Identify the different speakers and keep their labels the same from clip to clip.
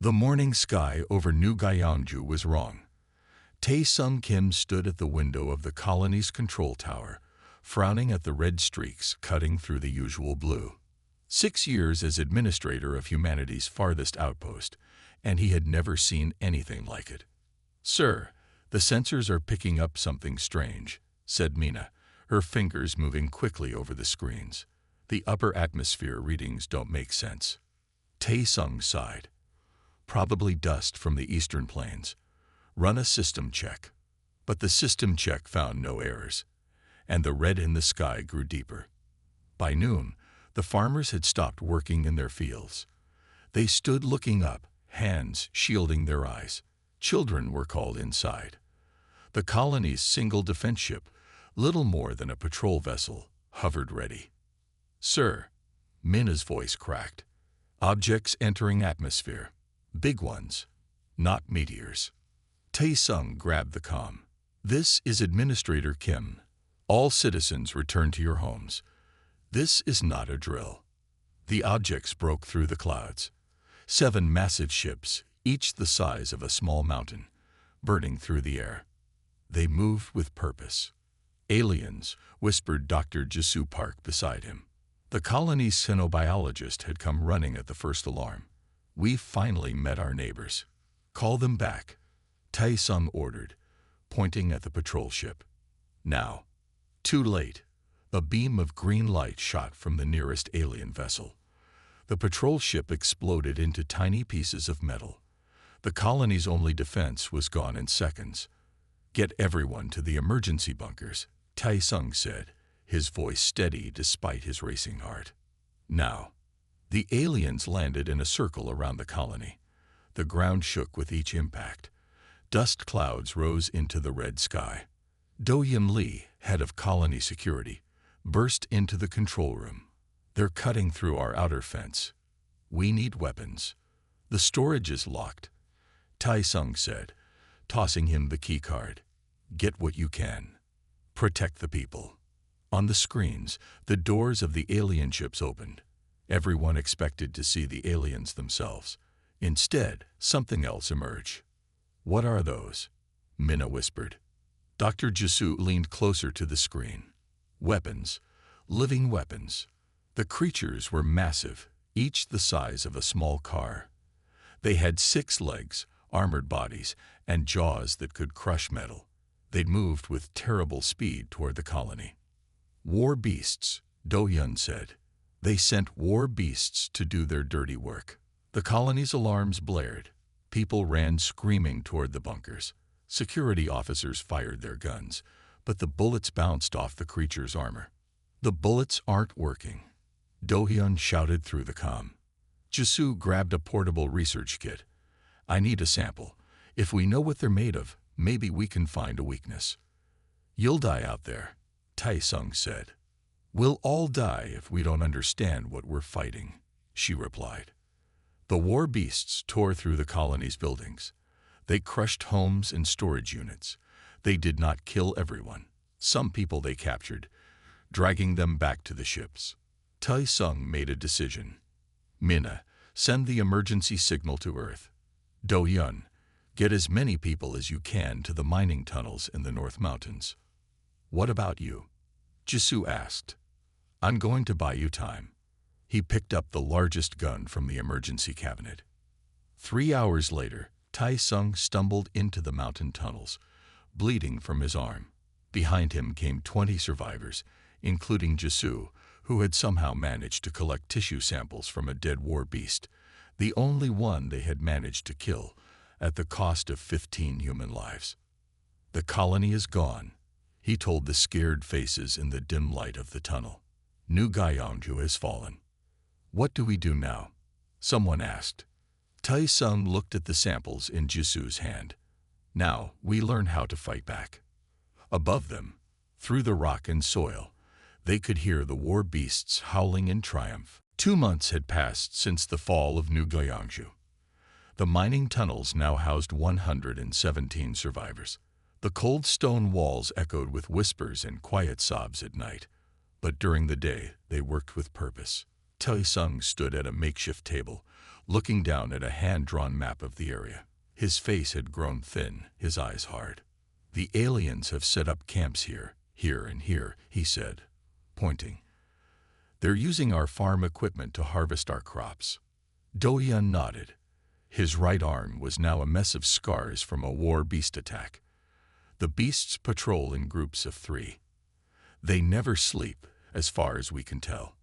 Speaker 1: The morning sky over New Gyeongju was wrong. Tae-sung Kim stood at the window of the colony's control tower, frowning at the red streaks cutting through the usual blue. 6 years as administrator of humanity's farthest outpost, and he had never seen anything like it. "Sir, the sensors are picking up something strange," said Mina, her fingers moving quickly over the screens. "The upper atmosphere readings don't make sense." Tae-sung sighed. "Probably dust from the eastern plains. Run a system check." But the system check found no errors, and the red in the sky grew deeper. By noon, the farmers had stopped working in their fields. They stood looking up, hands shielding their eyes. Children were called inside. The colony's single defense ship, little more than a patrol vessel, hovered ready. "Sir," Mina's voice cracked. "Objects entering atmosphere. Big ones, not meteors." Tae-sung grabbed the comm. "This is Administrator Kim. All citizens return to your homes. This is not a drill." The objects broke through the clouds. 7 massive ships, each the size of a small mountain, burning through the air. They moved with purpose. "Aliens," whispered Dr. Jisoo Park beside him. The colony's xenobiologist had come running at the first alarm. "We've finally met our neighbors. Call them back," Tae-sung ordered, pointing at the patrol ship. Now. Too late. A beam of green light shot from the nearest alien vessel. The patrol ship exploded into tiny pieces of metal. The colony's only defense was gone in seconds. "Get everyone to the emergency bunkers," Tae-sung said, his voice steady despite his racing heart. Now. The aliens landed in a circle around the colony. The ground shook with each impact. Dust clouds rose into the red sky. Do-Hyun Lee, head of colony security, burst into the control room. "They're cutting through our outer fence. We need weapons." "The storage is locked," Tae-sung said, tossing him the key card. "Get what you can. Protect the people." On the screens, the doors of the alien ships opened. Everyone expected to see the aliens themselves. Instead, something else emerged. "What are those?" Mina whispered. Dr. Jisoo leaned closer to the screen. "Weapons. Living weapons." The creatures were massive, each the size of a small car. They had 6 legs, armored bodies, and jaws that could crush metal. They'd moved with terrible speed toward the colony. "War beasts," Do-Hyun said. "They sent war beasts to do their dirty work." The colony's alarms blared. People ran screaming toward the bunkers. Security officers fired their guns, but the bullets bounced off the creature's armor. "The bullets aren't working," Do-Hyun shouted through the comm. Jisoo grabbed a portable research kit. "I need a sample. If we know what they're made of, maybe we can find a weakness." "You'll die out there," Tae-sung said. "We'll all die if we don't understand what we're fighting," she replied. The war beasts tore through the colony's buildings. They crushed homes and storage units. They did not kill everyone. Some people they captured, dragging them back to the ships. Tae-sung made a decision. "Mina, send the emergency signal to Earth. Do-Hyun, get as many people as you can to the mining tunnels in the North Mountains." "What about you?" Jisoo asked. "I'm going to buy you time." He picked up the largest gun from the emergency cabinet. 3 hours later, Tae-sung stumbled into the mountain tunnels, bleeding from his arm. Behind him came 20 survivors, including Jisoo, who had somehow managed to collect tissue samples from a dead war beast, the only one they had managed to kill, at the cost of 15 human lives. "The colony is gone," he told the scared faces in the dim light of the tunnel. "New Gyeongju has fallen." "What do we do now?" someone asked. Tae-sung looked at the samples in Jisoo's hand. "Now we learn how to fight back." Above them, through the rock and soil, they could hear the war beasts howling in triumph. 2 months had passed since the fall of New Gyeongju. The mining tunnels now housed 117 survivors. The cold stone walls echoed with whispers and quiet sobs at night, but during the day they worked with purpose. Tae-sung stood at a makeshift table, looking down at a hand-drawn map of the area. His face had grown thin, his eyes hard. "The aliens have set up camps here, and here," he said, pointing. "They're using our farm equipment to harvest our crops." Do-hyun nodded. His right arm was now a mess of scars from a war beast attack. The beasts patrol in groups of 3. They never sleep, as far as we can tell.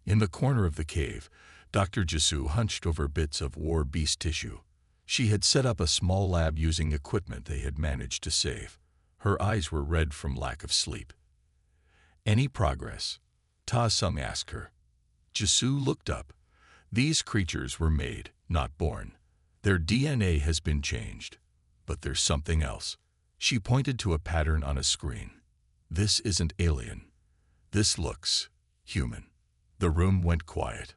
Speaker 1: In the corner of the cave, Dr. Jisoo hunched over bits of war beast tissue. She had set up a small lab using equipment they had managed to save. Her eyes were red from lack of sleep. "Any progress?" Ta-sung asked her. Jisoo looked up. "These creatures were made, not born. Their DNA has been changed. But there's something else." She pointed to a pattern on a screen. "This isn't alien. This looks human." The room went quiet.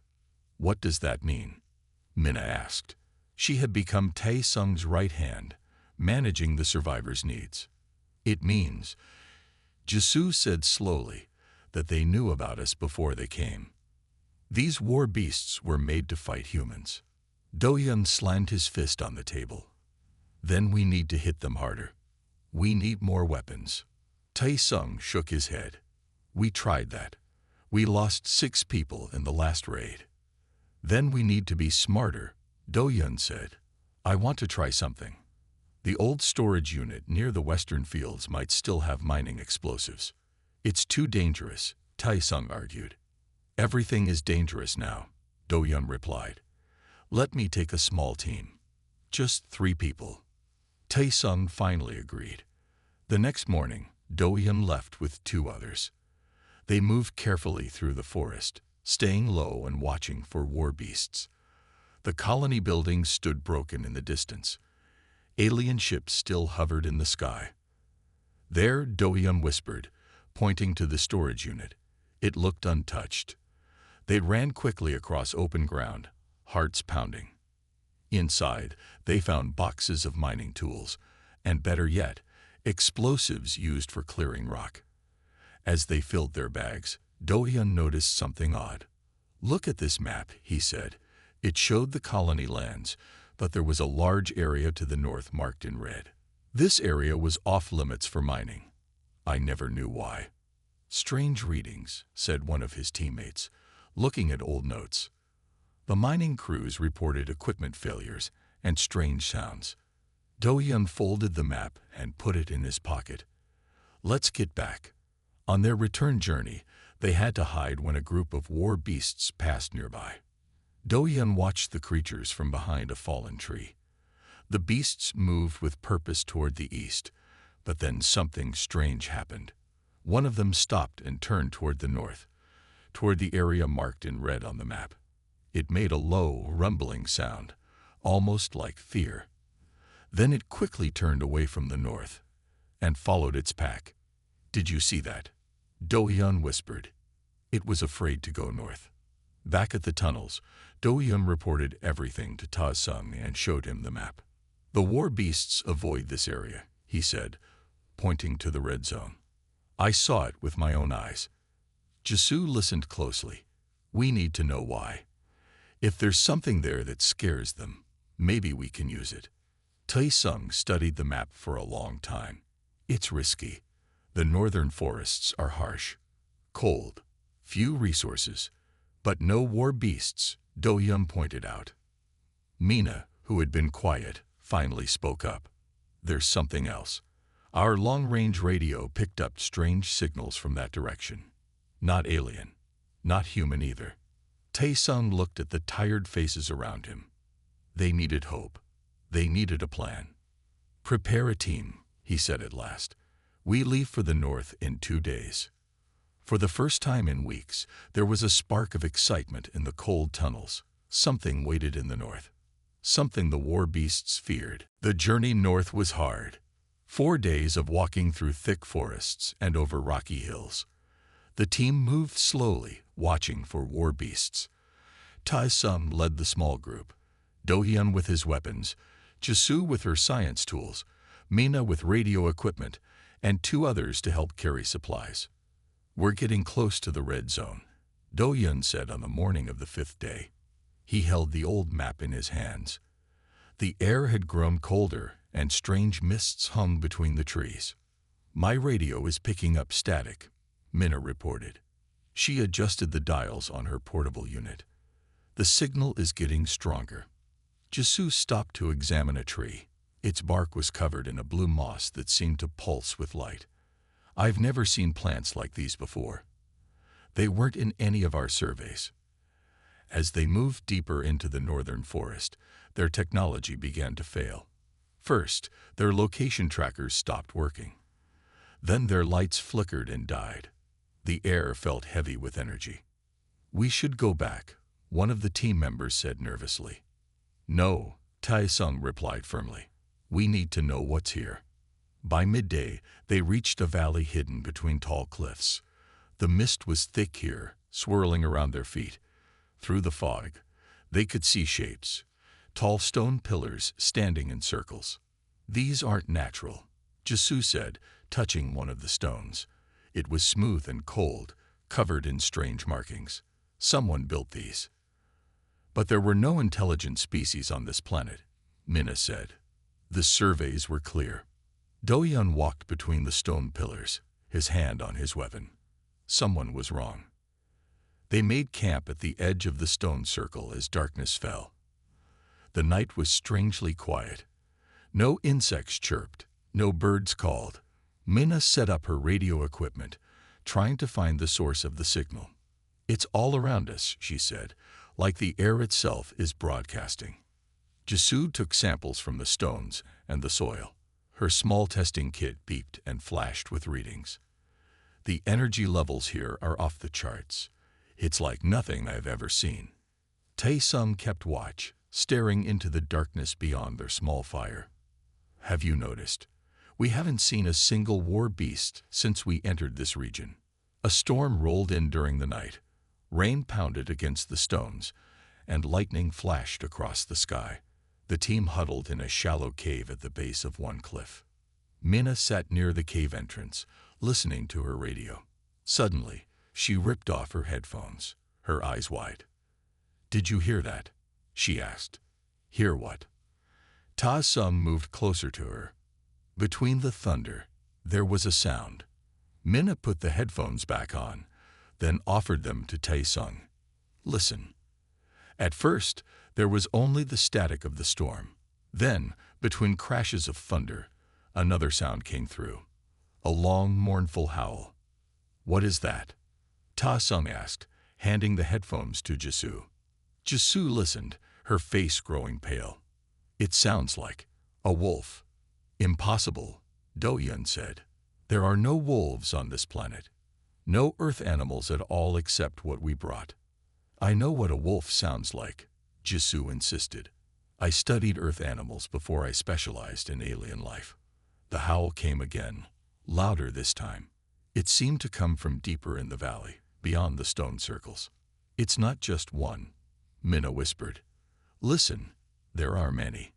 Speaker 1: "What does that mean?" Minna asked. She had become Tae-sung's right hand, managing the survivors' needs. "It means," Jisoo said slowly, "that they knew about us before they came. These war beasts were made to fight humans." Do-hyun slammed his fist on the table. "Then we need to hit them harder. We need more weapons." Tae-sung shook his head. "We tried that. We lost 6 people in the last raid." "Then we need to be smarter," Do-hyun said. "I want to try something. The old storage unit near the western fields might still have mining explosives." "It's too dangerous," Tae-sung argued. "Everything is dangerous now," Do-hyun replied. "Let me take a small team. Just 3 people." Tae-sung finally agreed. The next morning, Do-hyun left with 2 others. They moved carefully through the forest, staying low and watching for war beasts. The colony buildings stood broken in the distance. Alien ships still hovered in the sky. "There," Do-hyun whispered, pointing to the storage unit. It looked untouched. They ran quickly across open ground, hearts pounding. Inside, they found boxes of mining tools, and better yet, explosives used for clearing rock. As they filled their bags, Do-hyun noticed something odd. "Look at this map," he said. It showed the colony lands, but there was a large area to the north marked in red. This area was off-limits for mining. I never knew why. "Strange readings," said one of his teammates, looking at old notes. The mining crews reported equipment failures and strange sounds. Do-hyun folded the map and put it in his pocket. "Let's get back." On their return journey, they had to hide when a group of war beasts passed nearby. Do-hyun watched the creatures from behind a fallen tree. The beasts moved with purpose toward the east, but then something strange happened. One of them stopped and turned toward the north, toward the area marked in red on the map. It made a low, rumbling sound, almost like fear. Then it quickly turned away from the north and followed its pack. "Did you see that?" Do-hyun whispered. It was afraid to go north. Back at the tunnels, Do-hyun reported everything to Ta-sung and showed him the map. "The war beasts avoid this area," he said, pointing to the red zone. "I saw it with my own eyes." Jisoo listened closely. "We need to know why. If there's something there that scares them, maybe we can use it." Tae-sung studied the map for a long time. "It's risky. The northern forests are harsh, cold, few resources, but no war beasts," Do-hyun pointed out. Minna, who had been quiet, finally spoke up. "There's something else. Our long-range radio picked up strange signals from that direction. Not alien, not human either." Tae-sung looked at the tired faces around him. They needed hope. They needed a plan. "Prepare a team," he said at last. "We leave for the north in 2 days." For the first time in weeks, there was a spark of excitement in the cold tunnels. Something waited in the north. Something the war beasts feared. The journey north was hard. 4 days of walking through thick forests and over rocky hills. The team moved slowly, watching for war beasts. Tae-sung led the small group, Do-hyun with his weapons, Jisoo with her science tools, Minna with radio equipment, and 2 others to help carry supplies. "We're getting close to the red zone," Do-hyun said on the morning of the 5th day. He held the old map in his hands. The air had grown colder, and strange mists hung between the trees. "My radio is picking up static," Minna reported. She adjusted the dials on her portable unit. "The signal is getting stronger." Jisoo stopped to examine a tree. Its bark was covered in a blue moss that seemed to pulse with light. "I've never seen plants like these before. They weren't in any of our surveys." As they moved deeper into the northern forest, their technology began to fail. First, their location trackers stopped working. Then their lights flickered and died. The air felt heavy with energy. "We should go back," one of the team members said nervously. "No," Tae-sung replied firmly. "We need to know what's here." By midday, they reached a valley hidden between tall cliffs. The mist was thick here, swirling around their feet. Through the fog, they could see shapes, tall stone pillars standing in circles. "These aren't natural," Jisoo said, touching one of the stones. It was smooth and cold, covered in strange markings. "Someone built these." "But there were no intelligent species on this planet," Minna said. The surveys were clear. Do-yeon walked between the stone pillars, his hand on his weapon. Someone was wrong. They made camp at the edge of the stone circle as darkness fell. The night was strangely quiet. No insects chirped, no birds called. Minna set up her radio equipment, trying to find the source of the signal. "It's all around us," she said, "like the air itself is broadcasting." Jisoo took samples from the stones and the soil. Her small testing kit beeped and flashed with readings. "The energy levels here are off the charts. It's like nothing I've ever seen." Tae-sung kept watch, staring into the darkness beyond their small fire. "Have you noticed? We haven't seen a single war beast since we entered this region." A storm rolled in during the night. Rain pounded against the stones, and lightning flashed across the sky. The team huddled in a shallow cave at the base of one cliff. Minna sat near the cave entrance, listening to her radio. Suddenly, she ripped off her headphones, her eyes wide. "Did you hear that?" she asked. "Hear what?" Ta-sung moved closer to her. Between the thunder, there was a sound. Minna put the headphones back on, then offered them to Tae-sung. "Listen." At first, there was only the static of the storm. Then, between crashes of thunder, another sound came through. A long, mournful howl. "What is that?" Ta-sung asked, handing the headphones to Jisoo. Jisoo listened, her face growing pale. "It sounds like a wolf." "Impossible," Do-yeon said. "There are no wolves on this planet. No earth animals at all except what we brought." "I know what a wolf sounds like," Jisoo insisted. "I studied earth animals before I specialized in alien life." The howl came again, louder this time. It seemed to come from deeper in the valley, beyond the stone circles. "It's not just one," Minna whispered. "Listen, there are many."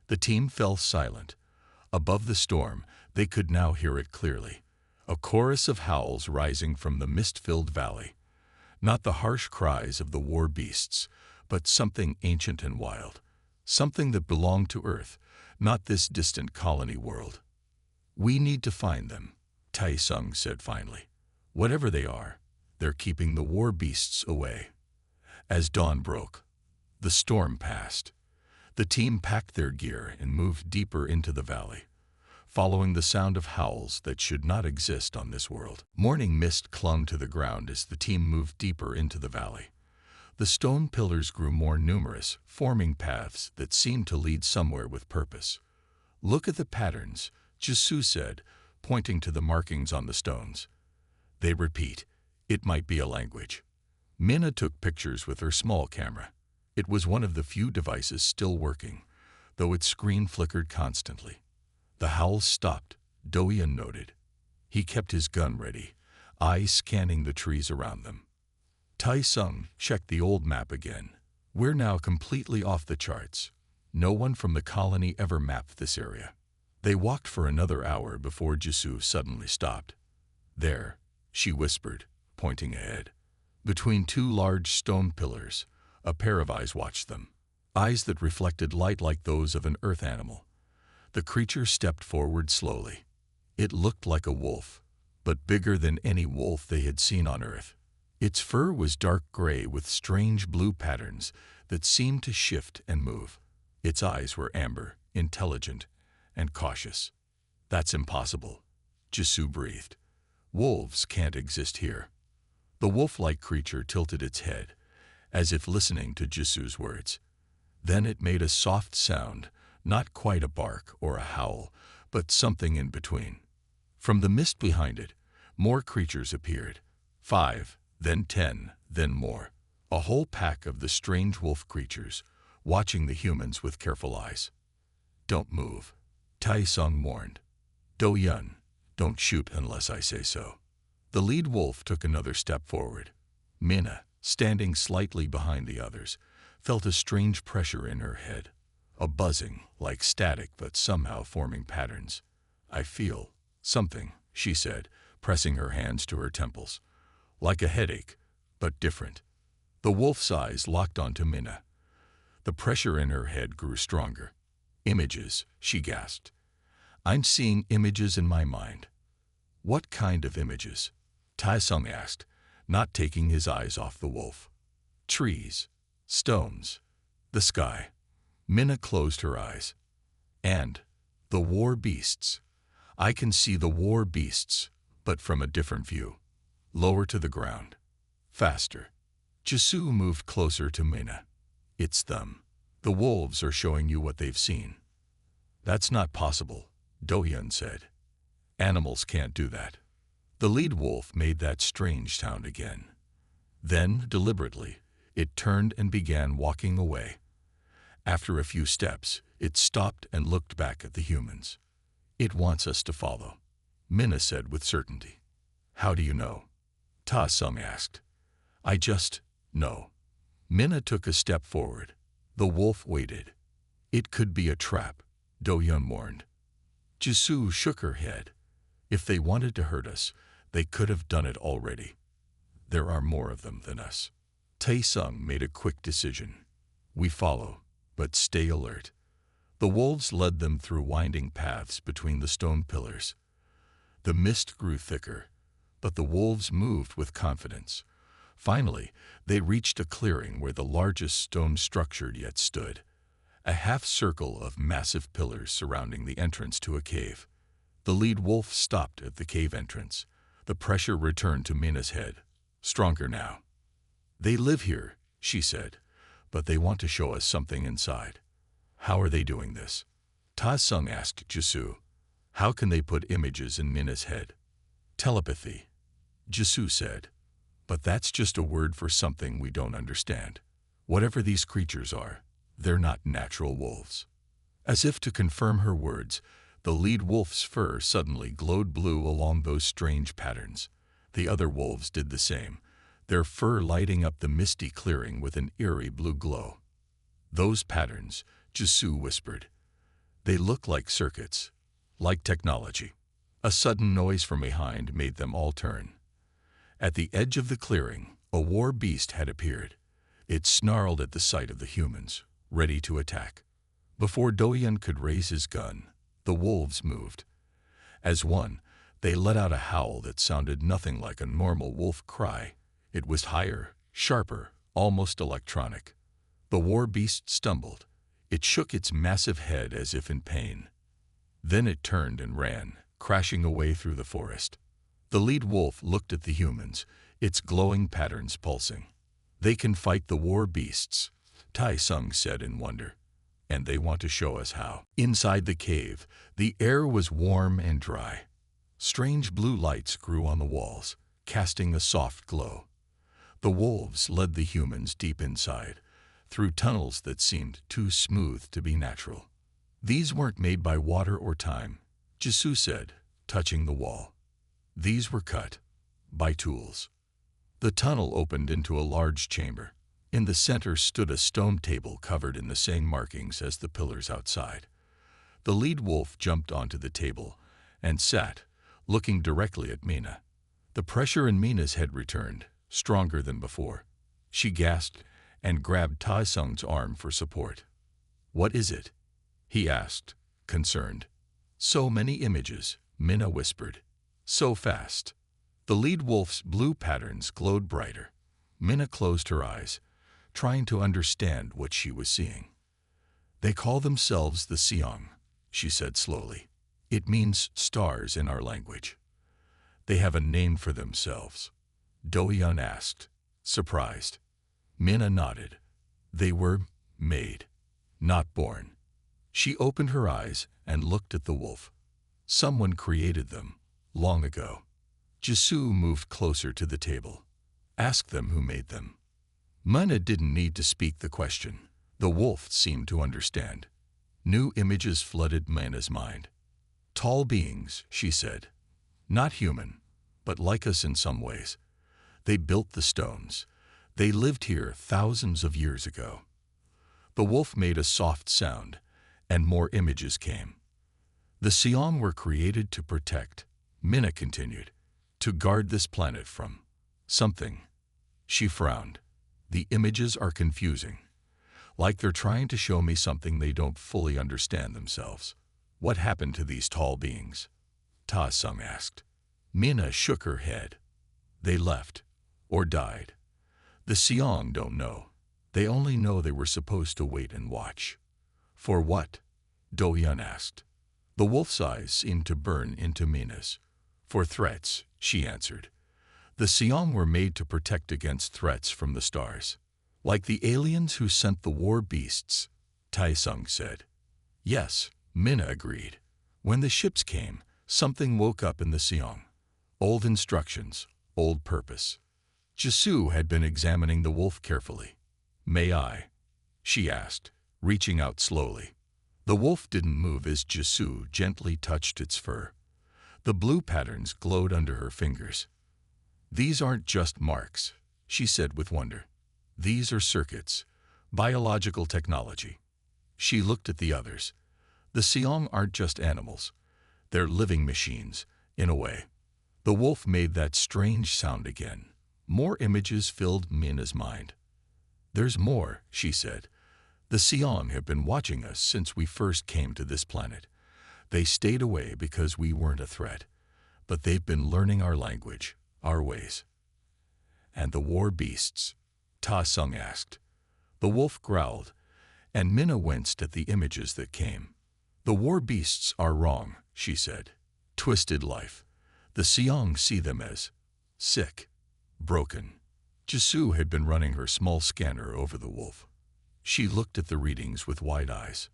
Speaker 1: The team fell silent. Above the storm, they could now hear it clearly. A chorus of howls rising from the mist-filled valley. Not the harsh cries of the war beasts, but something ancient and wild. Something that belonged to Earth, not this distant colony world. "We need to find them," Tae-sung said finally. "Whatever they are, they're keeping the war beasts away." As dawn broke, the storm passed. The team packed their gear and moved deeper into the valley, following the sound of howls that should not exist on this world. Morning mist clung to the ground as the team moved deeper into the valley. The stone pillars grew more numerous, forming paths that seemed to lead somewhere with purpose. "Look at the patterns," Jisoo said, pointing to the markings on the stones. "They repeat. It might be a language." Minna took pictures with her small camera. It was one of the few devices still working, though its screen flickered constantly. The howls stopped, Do-yeon noted. He kept his gun ready, eyes scanning the trees around them. Tae-sung checked the old map again. "We're now completely off the charts. No one from the colony ever mapped this area." They walked for another hour before Jisoo suddenly stopped. "There," she whispered, pointing ahead. Between two large stone pillars, A pair of eyes watched them, eyes that reflected light like those of an earth animal. The creature stepped forward slowly. It looked like a wolf, but bigger than any wolf they had seen on Earth. Its fur was dark gray with strange blue patterns that seemed to shift and move. Its eyes were amber, intelligent, and cautious. "That's impossible," Jisoo breathed. "Wolves can't exist here." The wolf-like creature tilted its head, as if listening to Jisoo's words. Then it made a soft sound, not quite a bark or a howl, but something in between. From the mist behind it, more creatures appeared. 5, then 10, then more. A whole pack of the strange wolf creatures, watching the humans with careful eyes. "Don't move," Tae-sung warned. "Do-yeon, don't shoot unless I say so." The lead wolf took another step forward. Minna, standing slightly behind the others, felt a strange pressure in her head. A buzzing, like static but somehow forming patterns. "I feel something," she said, pressing her hands to her temples. "Like a headache, but different." The wolf's eyes locked onto Minna. The pressure in her head grew stronger. "Images," she gasped. "I'm seeing images in my mind." "What kind of images?" Tae-sung asked, not taking his eyes off the wolf. "Trees, stones, the sky." Minna closed her eyes. "And the war beasts. I can see the war beasts, but from a different view. Lower to the ground. Faster." Jisoo moved closer to Minna. "It's them. The wolves are showing you what they've seen." "That's not possible," Do-yeon said. "Animals can't do that." The lead wolf made that strange sound again. Then, deliberately, it turned and began walking away. After a few steps, it stopped and looked back at the humans. "It wants us to follow," Minna said with certainty. "How do you know?" Ta-sung asked. "I just know." Minna took a step forward. The wolf waited. "It could be a trap," Do-yeon warned. Jisoo shook her head. "If they wanted to hurt us, they could have done it already. There are more of them than us." Tae-sung made a quick decision. "We follow, but stay alert." The wolves led them through winding paths between the stone pillars. The mist grew thicker, but the wolves moved with confidence. Finally, they reached a clearing where the largest stone structure yet stood, a half-circle of massive pillars surrounding the entrance to a cave. The lead wolf stopped at the cave entrance. The pressure returned to Minna's head, stronger now. "They live here," she said, "but they want to show us something inside." "How are they doing this?" Ta-sung asked Jisoo. "How can they put images in Minna's head?" "Telepathy," Jisoo said. "But that's just a word for something we don't understand. Whatever these creatures are, they're not natural wolves." As if to confirm her words, the lead wolf's fur suddenly glowed blue along those strange patterns. The other wolves did the same, their fur lighting up the misty clearing with an eerie blue glow. "Those patterns," Jisoo whispered. "They look like circuits, like technology." A sudden noise from behind made them all turn. At the edge of the clearing, a war beast had appeared. It snarled at the sight of the humans, ready to attack. Before Do-yeon could raise his gun, the wolves moved. As one, they let out a howl that sounded nothing like a normal wolf cry. It was higher, sharper, almost electronic. The war beast stumbled. It shook its massive head as if in pain. Then it turned and ran, crashing away through the forest. The lead wolf looked at the humans, its glowing patterns pulsing. "They can fight the war beasts," Tae-sung said in wonder. "And they want to show us how." Inside the cave, the air was warm and dry. Strange blue lights grew on the walls, casting a soft glow. The wolves led the humans deep inside, through tunnels that seemed too smooth to be natural. "These weren't made by water or time," Jisoo said, touching the wall. "These were cut by tools." The tunnel opened into a large chamber. In the center stood a stone table covered in the same markings as the pillars outside. The lead wolf jumped onto the table and sat, looking directly at Minna. The pressure in Minna's head returned, stronger than before. She gasped and grabbed Tai Sung's arm for support. "What is it?" he asked, concerned. "So many images," Minna whispered. "So fast." The lead wolf's blue patterns glowed brighter. Minna closed her eyes, trying to understand what she was seeing. "They call themselves the Seong," she said slowly. "It means stars in our language." "They have a name for themselves?" Do-yeon asked, surprised. Minna nodded. "They were made, not born." She opened her eyes and looked at the wolf. "Someone created them, long ago." Jisoo moved closer to the table. "Ask them who made them." Minna didn't need to speak the question. The wolf seemed to understand. New images flooded Minna's mind. "Tall beings," she said. "Not human, but like us in some ways. They built the stones. They lived here thousands of years ago." The wolf made a soft sound, and more images came. "The Seong were created to protect," Minna continued, "to guard this planet from something." She frowned. "The images are confusing. Like they're trying to show me something they don't fully understand themselves." "What happened to these tall beings?" Ta Sung asked. Minna shook her head. "They left, or died. The Seong don't know. They only know they were supposed to wait and watch." "For what?" Do-yeon asked. The wolf's eyes seemed to burn into Minna's. "For threats," she answered. "The Seong were made to protect against threats from the stars. Like the aliens who sent the war beasts," Tai Sung said. "Yes," Minna agreed. "When the ships came, something woke up in the Seong. Old instructions, old purpose." Jisoo had been examining the wolf carefully. "May I?" she asked, reaching out slowly. The wolf didn't move as Jisoo gently touched its fur. The blue patterns glowed under her fingers. "These aren't just marks," she said with wonder. "These are circuits, biological technology." She looked at the others. "The Seong aren't just animals. They're living machines, in a way." The wolf made that strange sound again. More images filled Minna's mind. "There's more," she said. "The Seong have been watching us since we first came to this planet. They stayed away because we weren't a threat, but they've been learning our language, our ways." "And the war beasts?" Ta Sung asked. The wolf growled, and Minna winced at the images that came. "The war beasts are wrong," she said. "Twisted life. The Seong see them as sick, broken." Jisoo had been running her small scanner over the wolf. She looked at the readings with wide eyes.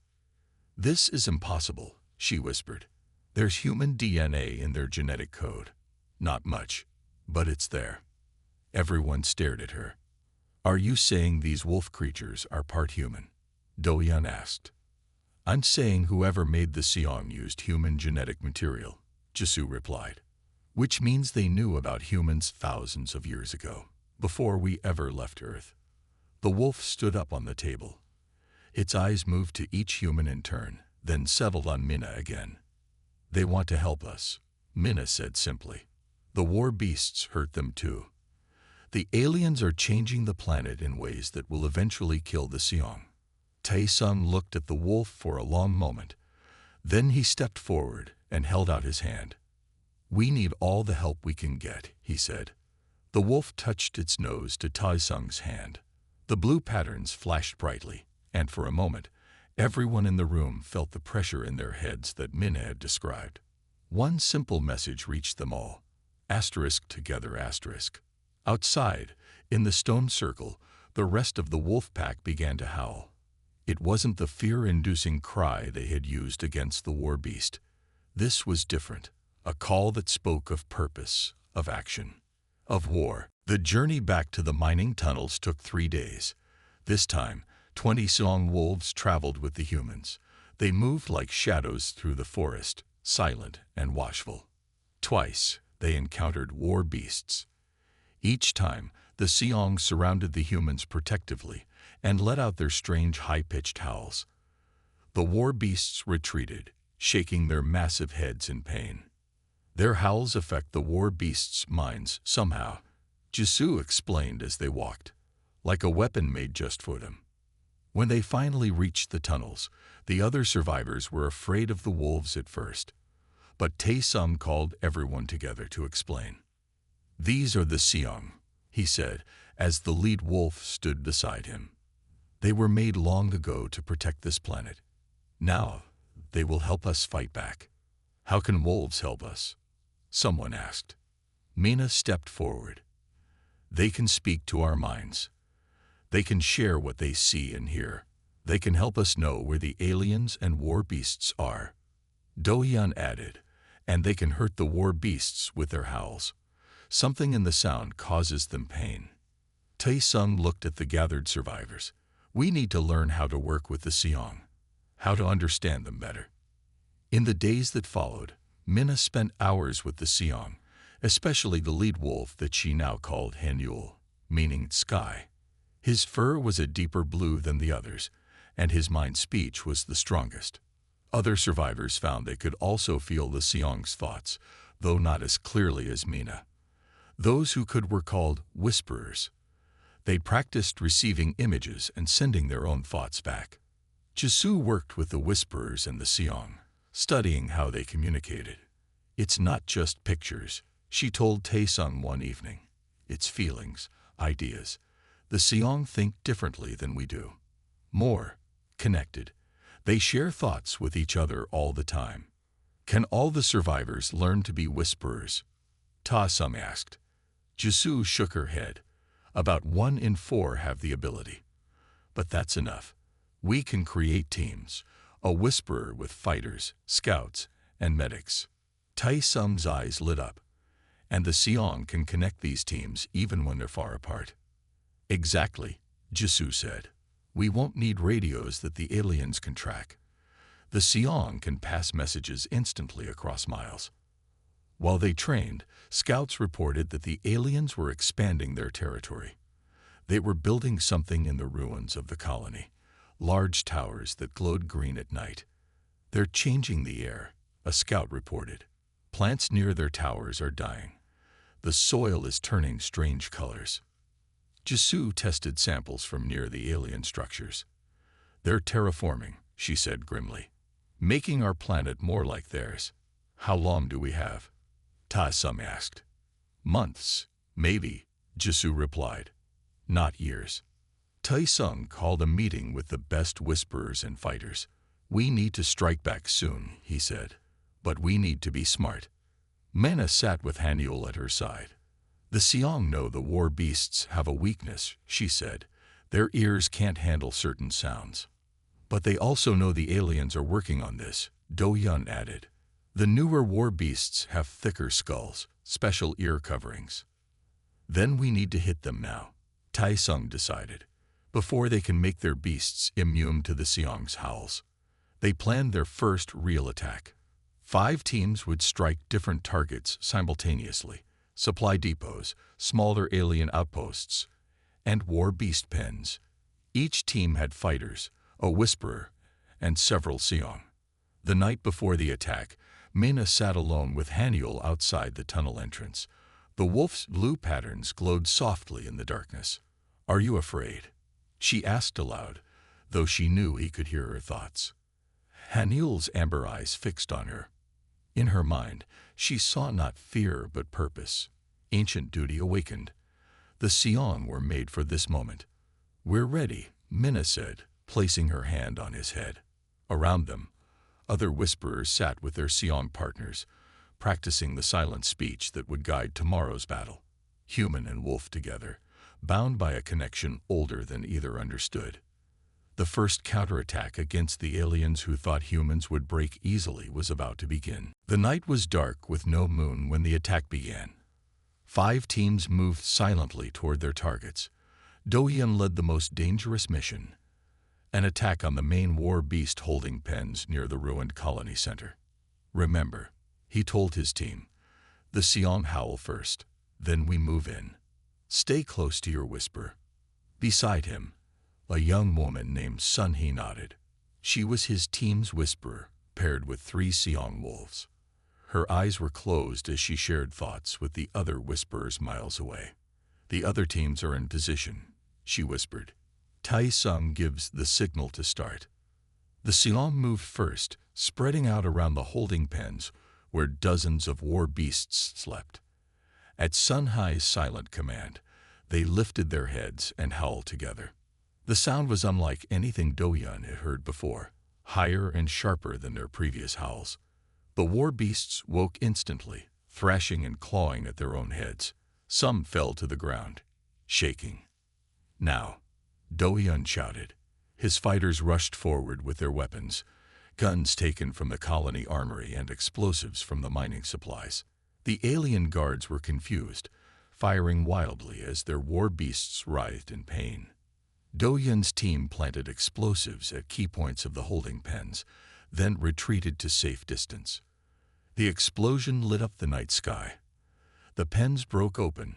Speaker 1: "This is impossible," she whispered. "There's human DNA in their genetic code. Not much, but it's there." Everyone stared at her. "Are you saying these wolf creatures are part human?" Do-yeon asked. "I'm saying whoever made the Seong used human genetic material," Jisoo replied. "Which means they knew about humans thousands of years ago, before we ever left Earth." The wolf stood up on the table. Its eyes moved to each human in turn, then settled on Minna again. "They want to help us," Minna said simply. "The war beasts hurt them too. The aliens are changing the planet in ways that will eventually kill the Seong." Tae-sung looked at the wolf for a long moment. Then he stepped forward and held out his hand. "We need all the help we can get," he said. The wolf touched its nose to Tae-sung's hand. The blue patterns flashed brightly, and for a moment, everyone in the room felt the pressure in their heads that Minna had described. One simple message reached them all. Asterisk together asterisk. Outside, in the stone circle, the rest of the wolf pack began to howl. It wasn't the fear-inducing cry they had used against the war beast. This was different, a call that spoke of purpose, of action, of war. The journey back to the mining tunnels took 3 days. This time, 20 Seong wolves traveled with the humans. They moved like shadows through the forest, silent and watchful. Twice, they encountered war beasts. Each time, the Seong surrounded the humans protectively and let out their strange high-pitched howls. The war beasts retreated, shaking their massive heads in pain. "Their howls affect the war beasts' minds somehow," Jisoo explained as they walked. like a weapon made just for them. When they finally reached the tunnels, the other survivors were afraid of the wolves at first, but Tae-sung called everyone together to explain. "These are the Seong," he said, as the lead wolf stood beside him. "They were made long ago to protect this planet. Now, they will help us fight back." "How can wolves help us?" someone asked. Mina stepped forward. "They can speak to our minds. They can share what they see and hear. They can help us know where the aliens and war beasts are." Do-hyun added, "And they can hurt the war beasts with their howls. Something in the sound causes them pain." Tae-sung looked at the gathered survivors. "We need to learn how to work with the Seong, how to understand them better." In the days that followed, Minna spent hours with the Seong, especially the lead wolf that she now called Hanyul, meaning sky. His fur was a deeper blue than the others, and his mind speech was the strongest. Other survivors found they could also feel the Seong's thoughts, though not as clearly as Mina. Those who could were called whisperers. They practiced receiving images and sending their own thoughts back. Jisoo worked with the whisperers and the Seong, studying how they communicated. "It's not just pictures," she told Tae-sung one evening. "It's feelings, ideas. The Seong think differently than we do. More connected. They share thoughts with each other all the time." "Can all the survivors learn to be whisperers?" Ta-sung asked. Jisoo shook her head. "About 1 in 4 have the ability. But that's enough. We can create teams, a whisperer with fighters, scouts, and medics." Tae-sung's eyes lit up. "And the Seong can connect these teams even when they're far apart." "Exactly," Jisoo said. "We won't need radios that the aliens can track. The Seong can pass messages instantly across miles." While they trained, scouts reported that the aliens were expanding their territory. They were building something in the ruins of the colony, large towers that glowed green at night. "They're changing the air," a scout reported. "Plants near their towers are dying. The soil is turning strange colors." Jisoo tested samples from near the alien structures. "They're terraforming," she said grimly, "making our planet more like theirs." "How long do we have?" Ta-sung asked. "Months, maybe," Jisoo replied. "Not years." Tae-sung called a meeting with the best whisperers and fighters. "We need to strike back soon," he said. "But we need to be smart." Mana sat with Hanyul at her side. "The Seong know the war beasts have a weakness," she said. "Their ears can't handle certain sounds." "But they also know the aliens are working on this," Do-hyun added. "The newer war beasts have thicker skulls, special ear coverings." "Then we need to hit them now," Tae-sung decided, "before they can make their beasts immune to the Seong's howls." They planned their first real attack. 5 teams would strike different targets simultaneously: supply depots, smaller alien outposts, and war beast pens. Each team had fighters, a whisperer, and several Seong. The night before the attack, Mina sat alone with Hanyul outside the tunnel entrance. The wolf's blue patterns glowed softly in the darkness. "Are you afraid?" she asked aloud, though she knew he could hear her thoughts. Hanyul's amber eyes fixed on her. In her mind, she saw not fear but purpose. Ancient duty awakened. The Seong were made for this moment. "We're ready," Mina said, placing her hand on his head. Around them, other whisperers sat with their Seong partners, practicing the silent speech that would guide tomorrow's battle. Human and wolf together, bound by a connection older than either understood. The first counterattack against the aliens who thought humans would break easily was about to begin. The night was dark with no moon when the attack began. 5 teams moved silently toward their targets. Do-hyun led the most dangerous mission: an attack on the main war beast holding pens near the ruined colony center. "Remember," he told his team, "the Seong howl first, then we move in. Stay close to your whisper." Beside him, a young woman named Sun-hee nodded. She was his team's whisperer, paired with 3 Seong wolves. Her eyes were closed as she shared thoughts with the other whisperers miles away. "The other teams are in position," she whispered. Tai Sung gives the signal to start. The Siong moved first, spreading out around the holding pens where dozens of war beasts slept. At Sun Hai's silent command, they lifted their heads and howled together. The sound was unlike anything Do-yeon had heard before, higher and sharper than their previous howls. The war beasts woke instantly, thrashing and clawing at their own heads. Some fell to the ground, shaking. Now, Do-yeon shouted. His fighters rushed forward with their weapons, guns taken from the colony armory and explosives from the mining supplies. The alien guards were confused, firing wildly as their war beasts writhed in pain. Do-yeon's team planted explosives at key points of the holding pens, then retreated to safe distance. The explosion lit up the night sky. The pens broke open,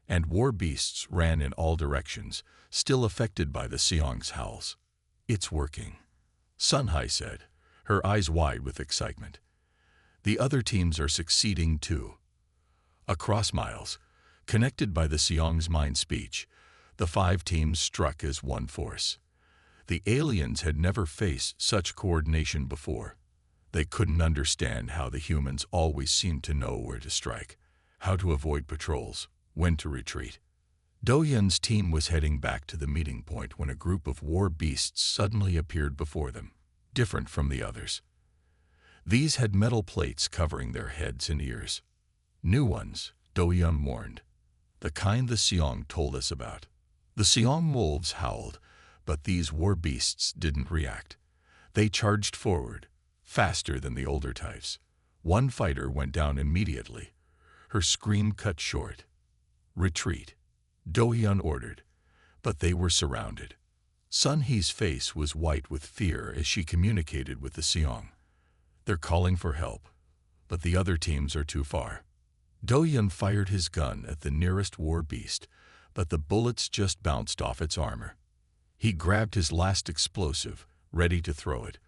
Speaker 1: and war beasts ran in all directions, still affected by the Siong's howls. "It's working," Sun Hai said, her eyes wide with excitement. "The other teams are succeeding too." Across miles, connected by the Siong's mind speech, the 5 teams struck as one force. The aliens had never faced such coordination before. They couldn't understand how the humans always seemed to know where to strike, how to avoid patrols, when to retreat. Do-yeon's team was heading back to the meeting point when a group of war beasts suddenly appeared before them, different from the others. These had metal plates covering their heads and ears. "New ones," Do-yeon warned. "The kind the Siong told us about." The Siong wolves howled, but these war beasts didn't react. They charged forward, faster than the older types. One fighter went down immediately, her scream cut short. "Retreat," Do-yeon ordered, but they were surrounded. Sun Hee's face was white with fear as she communicated with the Siong. "They're calling for help, but the other teams are too far." Do-yeon fired his gun at the nearest war beast, but the bullets just bounced off its armor. He grabbed his last explosive, ready to throw it,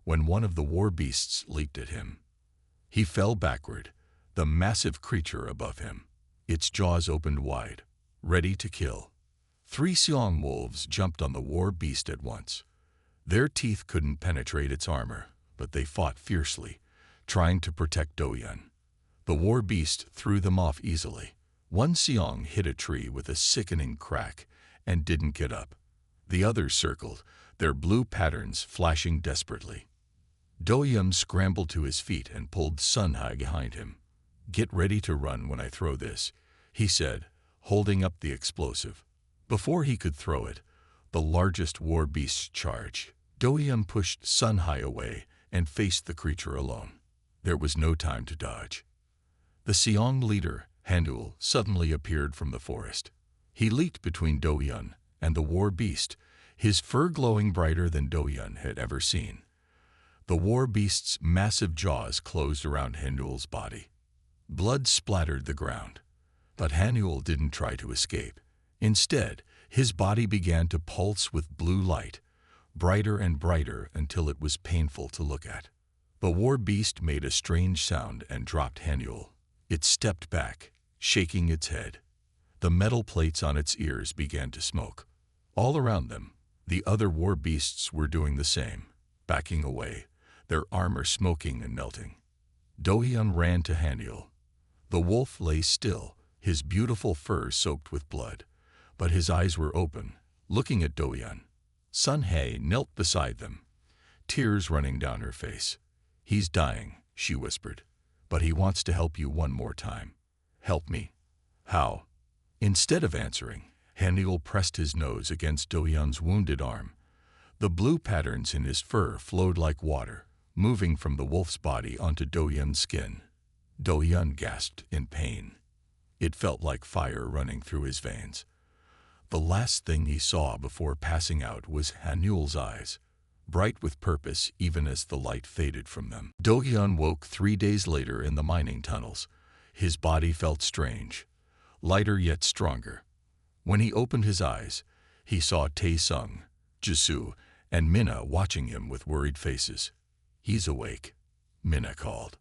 Speaker 1: when one of the war beasts leaped at him. He fell backward, the massive creature above him. Its jaws opened wide, ready to kill. 3 Siong wolves jumped on the war beast at once. Their teeth couldn't penetrate its armor, but they fought fiercely, trying to protect Do-yeon. The war beast threw them off easily. One Siong hit a tree with a sickening crack and didn't get up. The others circled, their blue patterns flashing desperately. Do-yeon scrambled to his feet and pulled Sun Hai behind him. "Get ready to run when I throw this," he said, holding up the explosive. Before he could throw it, the largest war beast charged. Do-yeon pushed Sun Hai away and faced the creature alone. There was no time to dodge. The Siong leader, Handul, suddenly appeared from the forest. He leaped between Do-yeon and the war beast, his fur glowing brighter than Do-yeon had ever seen. The war beast's massive jaws closed around Handul's body. Blood splattered the ground, but Handul didn't try to escape. Instead, his body began to pulse with blue light, brighter and brighter until it was painful to look at. The war beast made a strange sound and dropped Handul. It stepped back, shaking its head. The metal plates on its ears began to smoke. All around them, the other war beasts were doing the same, backing away, their armor smoking and melting. Do-yeon ran to Handul. The wolf lay still, his beautiful fur soaked with blood, but his eyes were open, looking at Do-yeon. Sun Hai knelt beside them, tears running down her face. "He's dying," she whispered, "but he wants to help you one more time." "Help me? How?" Instead of answering, Handul pressed his nose against Do-yeon's wounded arm. The blue patterns in his fur flowed like water, moving from the wolf's body onto Do-yeon's skin. Do-yeon gasped in pain. It felt like fire running through his veins. The last thing he saw before passing out was Handul's eyes, bright with purpose even as the light faded from them. Do-yeon woke 3 days later in the mining tunnels. His body felt strange, lighter yet stronger. When he opened his eyes, he saw Tae-sung, Jisoo, and Minna watching him with worried faces. "He's awake," Minna called.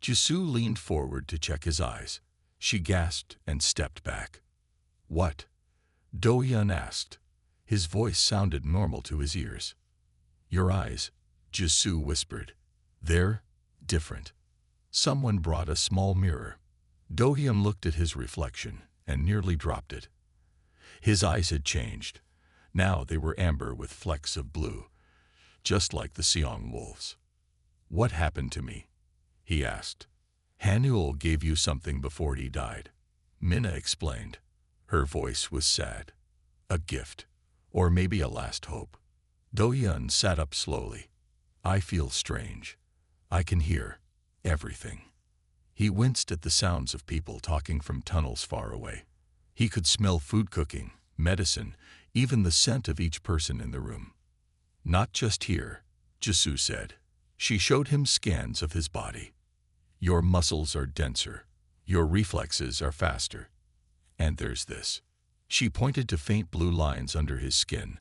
Speaker 1: Jisoo leaned forward to check his eyes. She gasped and stepped back. "What?" Do-yeon asked, His voice sounded normal to his ears. Your eyes, Jisoo whispered. They're different. Someone brought a small mirror. Do-hyun looked at his reflection and nearly dropped it. His eyes had changed. Now they were amber with flecks of blue, just like the Seong wolves. What happened to me? He asked. Hanyul gave you something before he died. Minna explained. Her voice was sad. A gift, or maybe a last hope. Do-hyun sat up slowly. I feel strange. I can hear everything. He winced at the sounds of people talking from tunnels far away. He could smell food cooking, medicine, even the scent of each person in the room. Not just here, Jisoo said. She showed him scans of his body. Your muscles are denser. Your reflexes are faster. And there's this. She pointed to faint blue lines under his skin,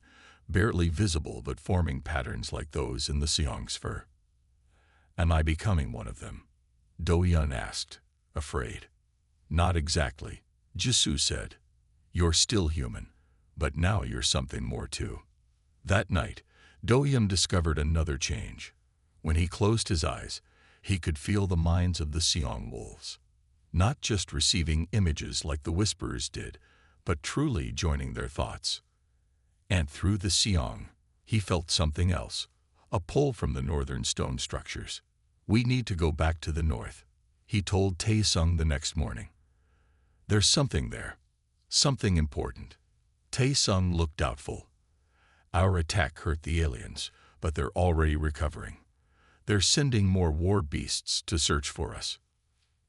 Speaker 1: barely visible but forming patterns like those in the Seong's fur. Am I becoming one of them? Do-hyun asked, afraid. Not exactly, Jisoo said. You're still human, but now you're something more too. That night, Do-hyun discovered another change. When he closed his eyes, he could feel the minds of the Seong wolves. Not just receiving images like the Whisperers did, but truly joining their thoughts. And through the Seong, he felt something else, a pull from the northern stone structures. We need to go back to the north, he told Tae-sung the next morning. There's something there, something important. Tae-sung looked doubtful. Our attack hurt the aliens, but they're already recovering. They're sending more war beasts to search for us.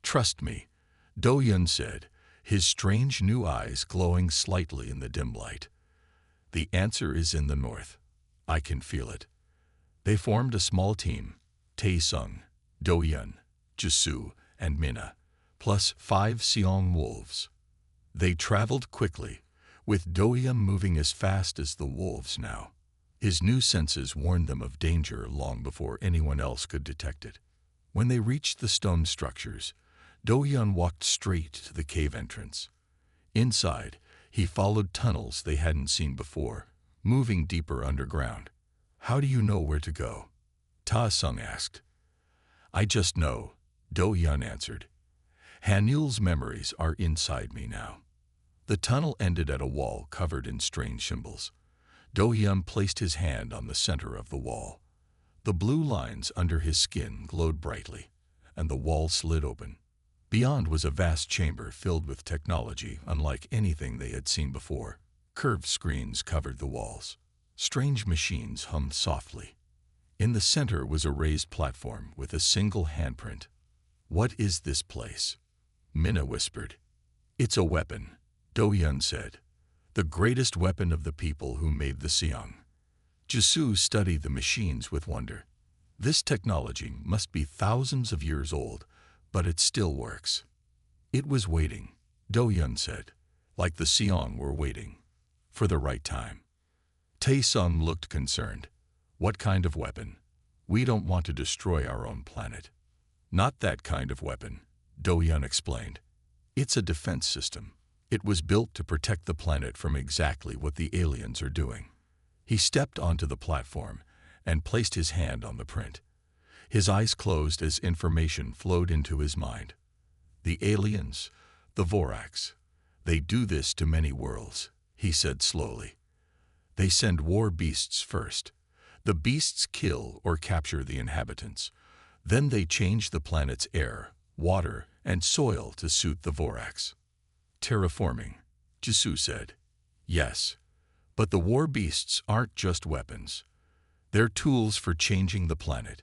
Speaker 1: Trust me, Do-hyun said, his strange new eyes glowing slightly in the dim light. The answer is in the north. I can feel it. They formed a small team, Tae-sung, Do-hyun, Jisoo, and Minna, plus 5 Seong wolves. They traveled quickly, with Do-hyun moving as fast as the wolves now. His new senses warned them of danger long before anyone else could detect it. When they reached the stone structures, Do-hyun walked straight to the cave entrance. Inside, he followed tunnels they hadn't seen before, moving deeper underground. How do you know where to go? Ta-sung asked. I just know, Do-hyun answered. Hanyul's memories are inside me now. The tunnel ended at a wall covered in strange symbols. Do-hyun placed his hand on the center of the wall. The blue lines under his skin glowed brightly, and the wall slid open. Beyond was a vast chamber filled with technology unlike anything they had seen before. Curved screens covered the walls. Strange machines hummed softly. In the center was a raised platform with a single handprint. What is this place? Minna whispered. It's a weapon, Do-hyun said. The greatest weapon of the people who made the Seong. Jisoo studied the machines with wonder. This technology must be thousands of years old, but it still works. It was waiting, Do-hyun said, like the Seong were waiting. For the right time. Tae-sung looked concerned. What kind of weapon? We don't want to destroy our own planet. Not that kind of weapon, Do-hyun explained. It's a defense system. It was built to protect the planet from exactly what the aliens are doing. He stepped onto the platform and placed his hand on the print. His eyes closed as information flowed into his mind. The aliens, the Voraks, they do this to many worlds, he said slowly. They send war beasts first. The beasts kill or capture the inhabitants. Then they change the planet's air, water, and soil to suit the Voraks. Terraforming, Jisoo said. Yes, but the war beasts aren't just weapons. They're tools for changing the planet.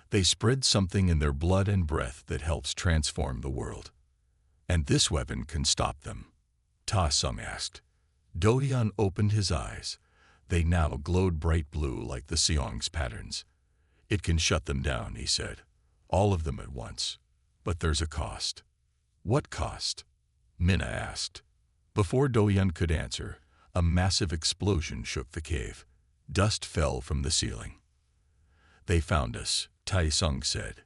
Speaker 1: They spread something in their blood and breath that helps transform the world. And this weapon can stop them? Ta-sung asked. Do-hyun opened his eyes. They now glowed bright blue like the Seong's patterns. It can shut them down, he said. All of them at once. But there's a cost. What cost? Minna asked. Before Do-hyun could answer, a massive explosion shook the cave. Dust fell from the ceiling. They found us, Tae-sung said.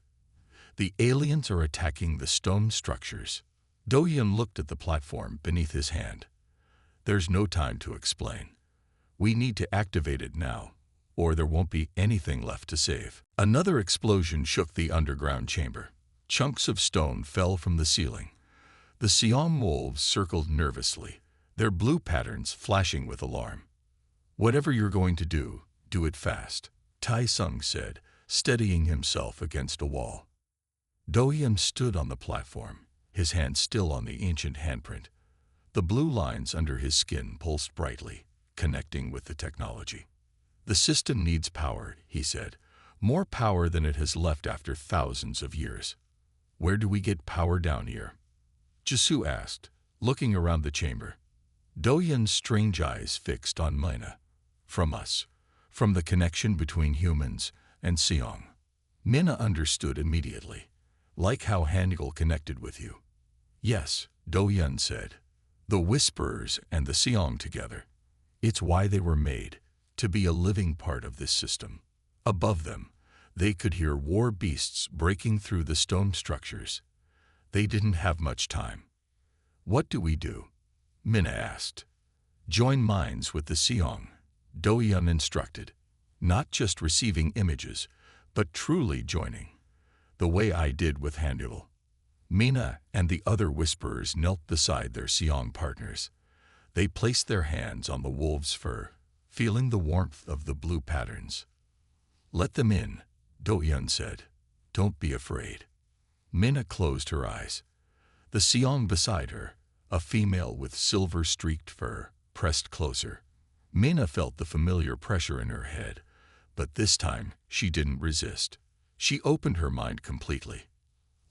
Speaker 1: The aliens are attacking the stone structures. Do-hyun looked at the platform beneath his hand. There's no time to explain. We need to activate it now, or there won't be anything left to save. Another explosion shook the underground chamber. Chunks of stone fell from the ceiling. The Siam wolves circled nervously, their blue patterns flashing with alarm. "Whatever you're going to do it fast," Tai Sung said, steadying himself against a wall. Do-Yun stood on the platform, his hand still on the ancient handprint. The blue lines under his skin pulsed brightly, connecting with the technology. "The system needs power," he said, "more power than it has left after thousands of years." "Where do we get power down here?" Jisoo asked, looking around the chamber. Do-Yun's strange eyes fixed on Mina. "From us. From the connection between humans and Seong." Mina understood immediately. "Like how Hangul connected with you." "Yes," Do-Yun said. "The Whisperers and the Seong together. It's why they were made, to be a living part of this system." Above them, they could hear war beasts breaking through the stone structures. They didn't have much time. "What do we do?" Mina asked. "Join minds with the Seong," Do-Yun instructed. "Not just receiving images, but truly joining. The way I did with Hangul." Mina and the other Whisperers knelt beside their Seong partners. They placed their hands on the wolf's fur, feeling the warmth of the blue patterns. "Let them in," Do-Yun said. "Don't be afraid." Mina closed her eyes. The Seong beside her, a female with silver-streaked fur, pressed closer. Mina felt the familiar pressure in her head, but this time she didn't resist. She opened her mind completely.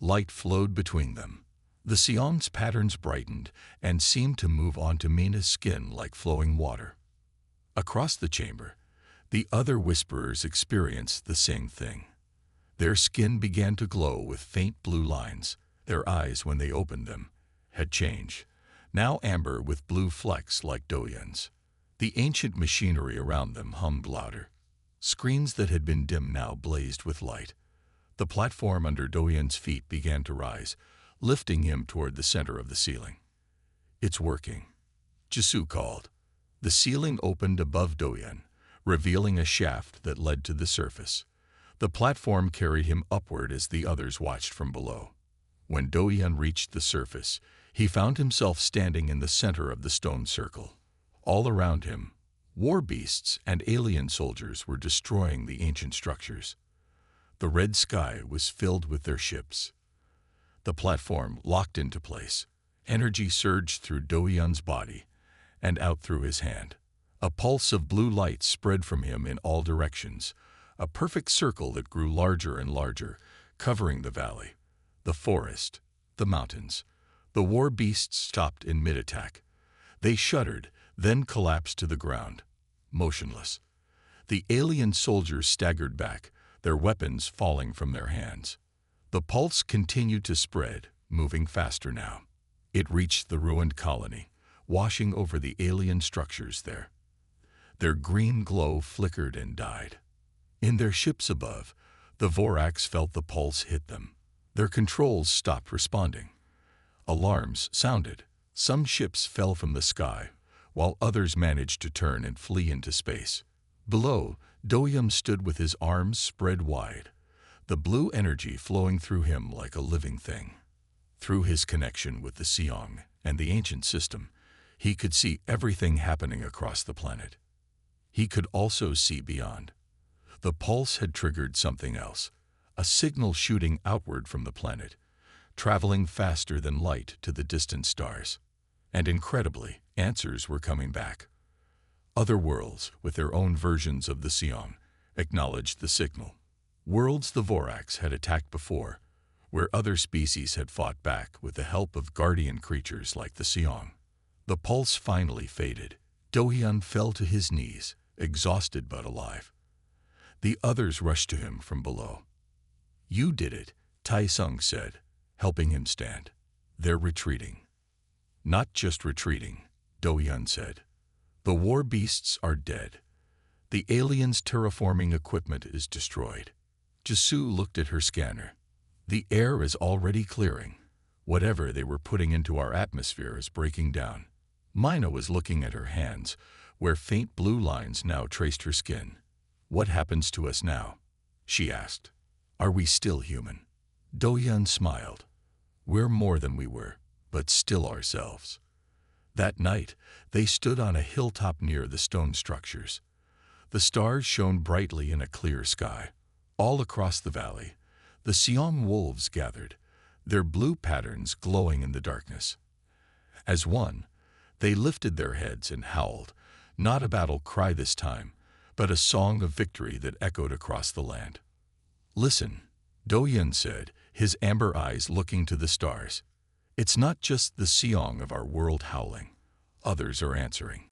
Speaker 1: Light flowed between them. The Seong's patterns brightened and seemed to move onto Mina's skin like flowing water. Across the chamber, the other Whisperers experienced the same thing. Their skin began to glow with faint blue lines. Their eyes, when they opened them, had changed, now amber with blue flecks like Do-Yun's. The ancient machinery around them hummed louder. Screens that had been dim now blazed with light. The platform under Do-Yun's feet began to rise, lifting him toward the center of the ceiling. "It's working," Jisoo called. The ceiling opened above Do-Yun, revealing a shaft that led to the surface. The platform carried him upward as the others watched from below. When Do-Yun reached the surface, he found himself standing in the center of the stone circle. All around him, war beasts and alien soldiers were destroying the ancient structures. The red sky was filled with their ships. The platform locked into place. Energy surged through Do-Yun's body and out through his hand. A pulse of blue light spread from him in all directions, a perfect circle that grew larger and larger, covering the valley, the forest, the mountains. The war beasts stopped in mid-attack. They shuddered, then collapsed to the ground, motionless. The alien soldiers staggered back, their weapons falling from their hands. The pulse continued to spread, moving faster now. It reached the ruined colony, washing over the alien structures there. Their green glow flickered and died. In their ships above, the Voraks felt the pulse hit them. Their controls stopped responding. Alarms sounded. Some ships fell from the sky, while others managed to turn and flee into space. Below, Do-Yun stood with his arms spread wide, the blue energy flowing through him like a living thing. Through his connection with the Seong and the ancient system, he could see everything happening across the planet. He could also see beyond. The pulse had triggered something else, a signal shooting outward from the planet, traveling faster than light to the distant stars. And incredibly, answers were coming back. Other worlds, with their own versions of the Seong, acknowledged the signal. Worlds the Voraks had attacked before, where other species had fought back with the help of guardian creatures like the Seong. The pulse finally faded. Do-Yun fell to his knees, exhausted but alive. The others rushed to him from below. "You did it," Tai Sung said, helping him stand. "They're retreating." "Not just retreating," Do-Yun said. "The war beasts are dead. The aliens' terraforming equipment is destroyed." Jisoo looked at her scanner. "The air is already clearing. Whatever they were putting into our atmosphere is breaking down." Mina was looking at her hands, where faint blue lines now traced her skin. "What happens to us now?" she asked. "Are we still human?" Do-Yun smiled. "We're more than we were, but still ourselves." That night, they stood on a hilltop near the stone structures. The stars shone brightly in a clear sky. All across the valley, the Siam wolves gathered, their blue patterns glowing in the darkness. As one, they lifted their heads and howled, not a battle cry this time, but a song of victory that echoed across the land. "Listen," Do-Yun said, his amber eyes looking to the stars. "It's not just the Seong of our world howling. Others are answering."